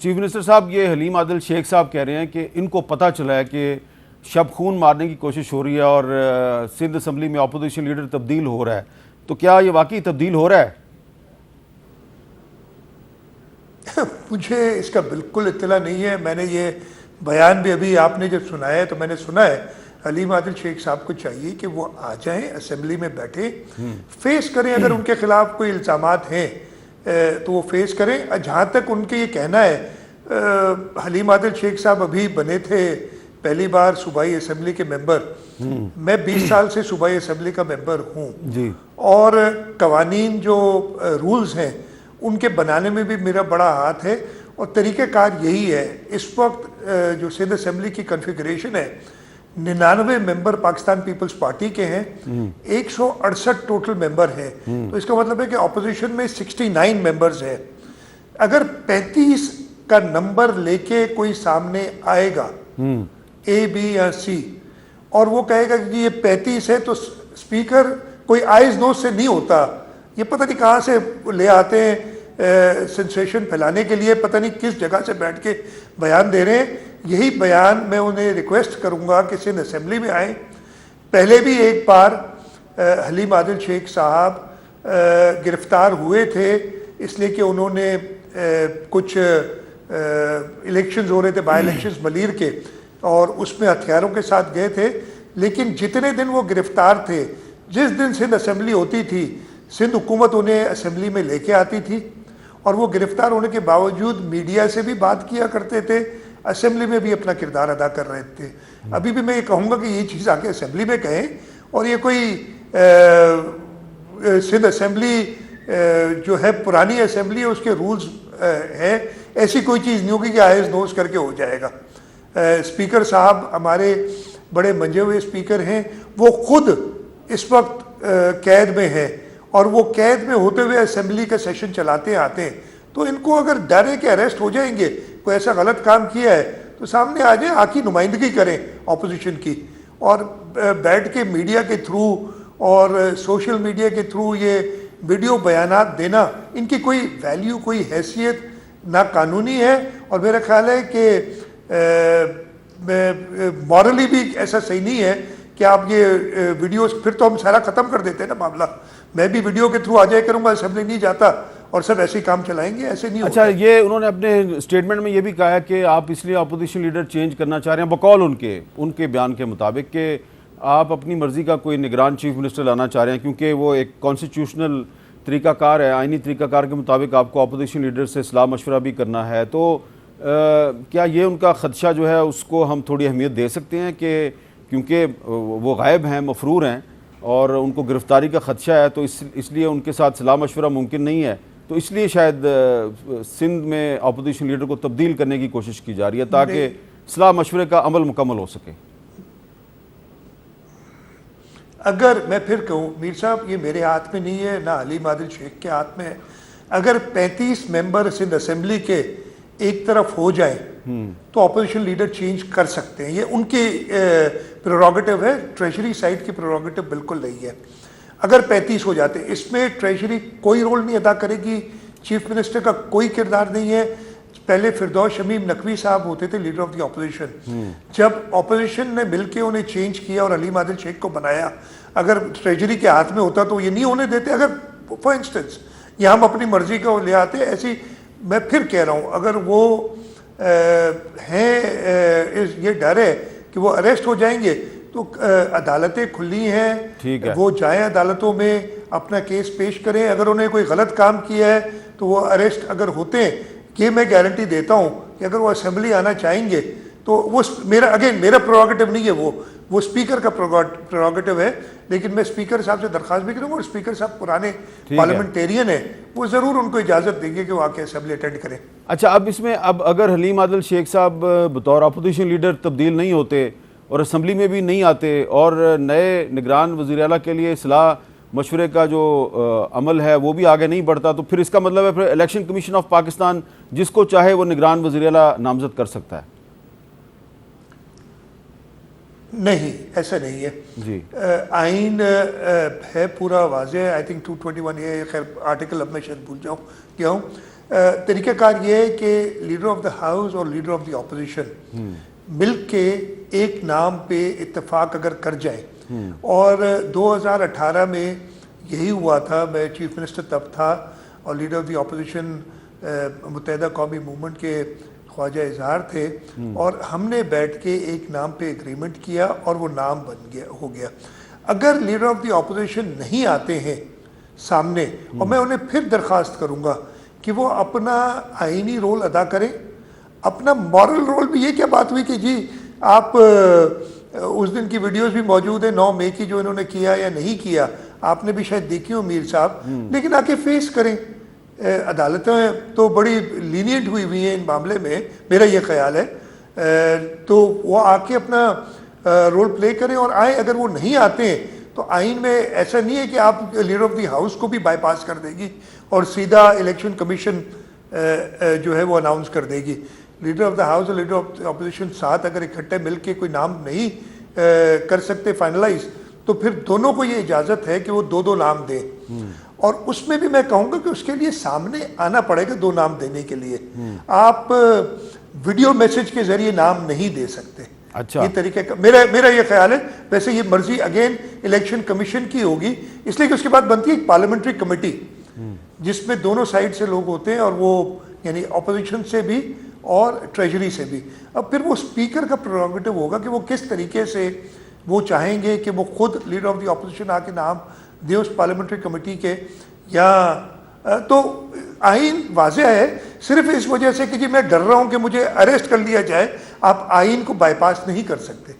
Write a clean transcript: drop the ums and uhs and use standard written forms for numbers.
Chief minister صاحب یہ حلیم عادل شیخ صاحب کہہ رہے ہیں کہ ان کو پتہ چلا ہے کہ شب خون مارنے کی کوشش ہو رہی ہے اور سندھ اسمبلی میں اپوزیشن لیڈر تبدیل ہو رہا ہے، تو کیا یہ واقعی تبدیل ہو رہا ہے؟ مجھے اس کا بالکل اطلاع نہیں ہے. میں نے یہ بیان بھی ابھی آپ نے جب سنایا ہے تو میں نے سنا ہے حلیم عادل شیخ صاحب کو چاہیے کہ وہ آ جائیں اسمبلی میں بیٹھیں، فیس کریں. اگر ان کے خلاف کوئی الزامات ہیں تو وہ فیس کریں. جہاں تک ان کے یہ کہنا ہے، حلیم عادل شیخ صاحب ابھی بنے تھے پہلی بار صوبائی اسمبلی کے ممبر. میں 20 سال سے صوبائی اسمبلی کا ممبر ہوں جی، اور قوانین جو رولز ہیں ان کے بنانے میں بھی میرا بڑا ہاتھ ہے. اور طریقہ کار یہی ہے. اس وقت جو سندھ اسمبلی کی کنفیگریشن ہے، 99 ممبر پاکستان پیپلز پارٹی کے ہیں، 168 ٹوٹل ممبر ہیں. تو اس کا مطلب ہے کہ اپوزیشن میں 69 ممبرز ہیں. اگر 35 کا نمبر لے کے کوئی سامنے آئے گا، اے بی یا سی، اور وہ کہے گا کہ یہ 35 ہے، تو اسپیکر کوئی آئیز نوز سے نہیں ہوتا. یہ پتہ نہیں کہاں سے لے آتے ہیں سنسیشن پھیلانے کے لیے، پتہ نہیں کس جگہ سے بیٹھ کے بیان دے رہے ہیں. یہی بیان میں انہیں ریکویسٹ کروں گا کہ سندھ اسمبلی میں آئیں. پہلے بھی ایک بار حلیم عادل شیخ صاحب گرفتار ہوئے تھے اس لیے کہ انہوں نے کچھ الیکشنز ہو رہے تھے، بائی الیکشنز ملیر کے، اور اس میں ہتھیاروں کے ساتھ گئے تھے. لیکن جتنے دن وہ گرفتار تھے، جس دن سندھ اسمبلی ہوتی تھی، سندھ حکومت انہیں اسمبلی میں لے کے آتی تھی، اور وہ گرفتار ہونے کے باوجود میڈیا سے بھی بات کیا کرتے تھے، اسمبلی میں بھی اپنا کردار ادا کر رہے تھے. ابھی بھی میں یہ کہوں گا کہ یہ چیز آ کے اسمبلی میں کہیں. اور یہ کوئی سندھ اسمبلی جو ہے پرانی اسمبلی ہے، اس کے رولز ہیں، ایسی کوئی چیز نہیں ہوگی کہ آئیز نوز کر کے ہو جائے گا. اسپیکر صاحب ہمارے بڑے منجے ہوئے اسپیکر ہیں، وہ خود اس وقت قید میں ہیں، اور وہ قید میں ہوتے ہوئے اسمبلی کا سیشن چلاتے آتے ہیں. تو ان کو اگر ڈر ہے کہ اریسٹ ہو جائیں گے، کوئی ایسا غلط کام کیا ہے، تو سامنے آ جائیں، آ کی نمائندگی کریں اپوزیشن کی، اور بیٹھ کے میڈیا کے تھرو اور سوشل میڈیا کے تھرو یہ ویڈیو بیانات دینا، ان کی کوئی ویلیو، کوئی حیثیت نہ قانونی ہے. اور میرا خیال ہے کہ مورلی بھی ایسا صحیح نہیں ہے کہ آپ یہ ویڈیوز، پھر تو ہم سارا ختم کر دیتے ہیں نا معاملہ. میں بھی ویڈیو کے تھرو آ جائے کروں گا، اسمبلی نہیں جاتا اور سب ایسے ہی کام چلائیں گے، ایسے نہیں ہوتا. اچھا، یہ انہوں نے اپنے اسٹیٹمنٹ میں یہ بھی کہا ہے کہ آپ اس لیے اپوزیشن لیڈر چینج کرنا چاہ رہے ہیں، بقول ان کے بیان کے مطابق، کہ آپ اپنی مرضی کا کوئی نگران چیف منسٹر لانا چاہ رہے ہیں، کیونکہ وہ ایک کانسٹیٹیوشنل طریقہ کار ہے، آئینی طریقہ کار کے مطابق آپ کو اپوزیشن لیڈر سے صلاح مشورہ بھی کرنا ہے. تو کیا یہ ان کا خدشہ جو ہے اس کو ہم تھوڑی اہمیت دے سکتے ہیں کہ کیونکہ وہ غائب ہیں، مفرور ہیں، اور ان کو گرفتاری کا خدشہ ہے، تو اس لیے ان کے ساتھ صلاح مشورہ ممکن نہیں ہے، تو اس لیے شاید سندھ میں اپوزیشن لیڈر کو تبدیل کرنے کی کوشش کی جا رہی ہے تاکہ صلاح مشورے کا عمل مکمل ہو سکے. اگر میں پھر کہوں میر صاحب، یہ میرے ہاتھ میں نہیں ہے، نہ حلیم عادل شیخ کے ہاتھ میں ہے. اگر 35 ممبر سندھ اسمبلی کے ایک طرف ہو جائیں تو اپوزیشن لیڈر چینج کر سکتے ہیں. یہ ان کی پریروگیٹو ہے، ٹریجری سائٹ کی پریروگیٹو بالکل نہیں ہے. اگر 35 ہو جاتے، اس میں ٹریجری کوئی رول نہیں ادا کرے گی، چیف منسٹر کا کوئی کردار نہیں ہے. پہلے فردوس شمیم نقوی صاحب ہوتے تھے لیڈر آف دی اپوزیشن. جب اپوزیشن نے مل کے انہیں چینج کیا اور حلیم عادل شیخ کو بنایا، اگر ٹریجری کے ہاتھ میں ہوتا تو یہ نہیں ہونے دیتے. اگر فار انسٹنس یہ ہم اپنی مرضی کو لے آتے، ایسی میں پھر کہہ رہا ہوں، اگر وہ ہیں، یہ ڈر ہے کہ وہ اریسٹ ہو جائیں گے، تو عدالتیں کھلی ہیں، وہ جائیں عدالتوں میں اپنا کیس پیش کریں. اگر انہیں کوئی غلط کام کیا ہے تو وہ اریسٹ اگر ہوتے ہیں، یہ میں گارنٹی دیتا ہوں کہ اگر وہ اسمبلی آنا چاہیں گے تو وہ میرا پریروگیٹو نہیں ہے، وہ اسپیکر کا پریروگیٹو ہے. لیکن میں اسپیکر صاحب سے درخواست بھی کروں گا، اور اسپیکر صاحب پرانے پارلیمنٹیرین ہیں، وہ ضرور ان کو اجازت دیں گے کہ وہ آ کے اسمبلی اٹینڈ کریں. اچھا، اب اس میں اگر حلیم عادل شیخ صاحب بطور اپوزیشن لیڈر تبدیل نہیں ہوتے اور اسمبلی میں بھی نہیں آتے، اور نئے نگران وزیر اعلیٰ کے لیے صلاح مشورے کا جو عمل ہے وہ بھی آگے نہیں بڑھتا، تو پھر اس کا مطلب ہے پھر الیکشن کمیشن آف پاکستان جس کو چاہے وہ نگران وزیر اعلیٰ نامزد کر سکتا ہے؟ نہیں، ایسا نہیں ہے. جی، آئین ہے پورا واضح ہے. آئی تھنک 221 ہے، خیر آرٹیکل اب میں شاید بھول گیا ہوں. طریقہ کار یہ ہے کہ لیڈر آف دا ہاؤس اور لیڈر آف دی اپوزیشن مل کے ایک نام پہ اتفاق اگر کر جائیں، اور 2018 میں یہی ہوا تھا، میں چیف منسٹر تب تھا اور لیڈر آف دی اپوزیشن متحدہ قومی موومنٹ کے خواجہ اظہار تھے، اور ہم نے بیٹھ کے ایک نام پہ اگریمنٹ کیا اور وہ نام ہو گیا۔ اگر لیڈر آف دی اپوزیشن نہیں آتے ہیں سامنے، اور میں انہیں پھر درخواست کروں گا کہ وہ اپنا آئینی رول ادا کریں، اپنا مورل رول بھی۔ یہ کیا بات ہوئی کہ جی آپ اس دن کی ویڈیوز بھی موجود ہیں 9 مئی کی، جو انہوں نے کیا یا نہیں کیا آپ نے بھی شاید دیکھی ہو میر صاحب، لیکن آ کے فیس کریں۔ عدالتیں تو بڑی لینینٹ ہوئی ہیں ان معاملے میں، میرا یہ خیال ہے، تو وہ آ کے اپنا رول پلے کریں اور آئیں۔ اگر وہ نہیں آتے ہیں تو آئین میں ایسا نہیں ہے کہ آپ لیڈر آف دی ہاؤس کو بھی بائی پاس کر دے گی اور سیدھا الیکشن کمیشن جو ہے وہ اناؤنس کر دے گی۔ لیڈر آف دا ہاؤس اور لیڈر آف دی اپوزیشن ساتھ اگر اکٹھے مل کے کوئی نام نہیں کر سکتے فائنلائز، تو پھر دونوں کو یہ اجازت ہے کہ وہ 2 نام دیں، اور اس میں بھی میں کہوں گا کہ اس کے لیے سامنے آنا پڑے گا 2 نام دینے کے لیے۔ آپ ویڈیو میسج کے ذریعے نام نہیں دے سکتے۔ اچھا، یہ طریقہ میرا یہ خیال ہے۔ ویسے یہ مرضی اگین الیکشن کمیشن کی ہوگی، اس لیے کہ اس کے بعد بنتی ہے ایک پارلیمنٹری کمیٹی جس میں دونوں سائڈ سے لوگ ہوتے ہیں، اور وہ یعنی اپوزیشن سے بھی اور ٹریجری سے بھی۔ اب پھر وہ اسپیکر کا پریروگیٹو ہوگا کہ وہ کس طریقے سے وہ چاہیں گے کہ وہ خود لیڈر آف دی اپوزیشن آ کے نام دے اس پارلیمنٹری کمیٹی کے، یا تو آئین واضح ہے۔ صرف اس وجہ سے کہ جی میں ڈر رہا ہوں کہ مجھے اریسٹ کر لیا جائے، آپ آئین کو بائی پاس نہیں کر سکتے۔